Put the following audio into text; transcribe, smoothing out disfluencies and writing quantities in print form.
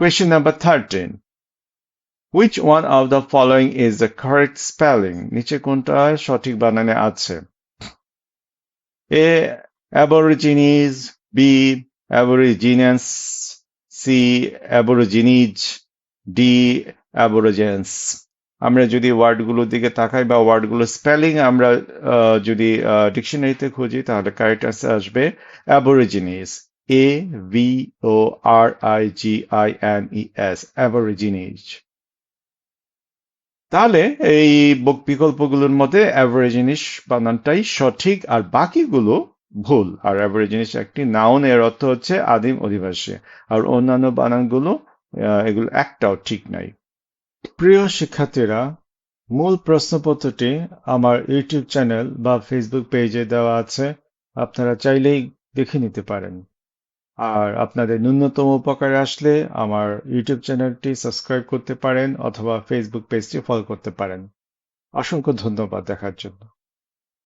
Question number 13. Which one of the following is the correct spelling? নিচে কোনটা সঠিক বানানে আছে? A. Aborigines. B. Aborigines. C. Aborigines. D. Aborigines. আমরা যদি ওয়ার্ডগুলোর দিকে তাকাই বা ওয়ার্ডগুলোর স্পেলিং আমরা যদি ডিকশনারিতে খুঁজি তাহলে কারেক্ট অ্যান্সার আসবে অ্যাবরিজিনিস। ABORIGINES, অ্যাবরিজিনিস। তাহলে এই বিকল্পগুলোর মধ্যে অ্যাবরিজিনিস বানানটাই সঠিক আর বাকিগুলো ভুল। আর অ্যাবরিজিনিস একটি নাউন, এর অর্থ হচ্ছে আদিম অধিবাসী। আর অন্যান্য বানানগুলো এগুলো একটাও ঠিক নাই। প্রিয় শিক্ষার্থীরা, মূল প্রশ্নপত্রটি আমার ইউটিউব চ্যানেল বা ফেসবুক পেজে দেওয়া আছে, আপনারা চাইলেই দেখে নিতে পারেন। আর আপনাদের ন্যূনতম উপকারে আসলে আমার ইউটিউব চ্যানেলটি সাবস্ক্রাইব করতে পারেন অথবা ফেসবুক পেজটি ফলো করতে পারেন। অসংখ্য ধন্যবাদ দেখার জন্য।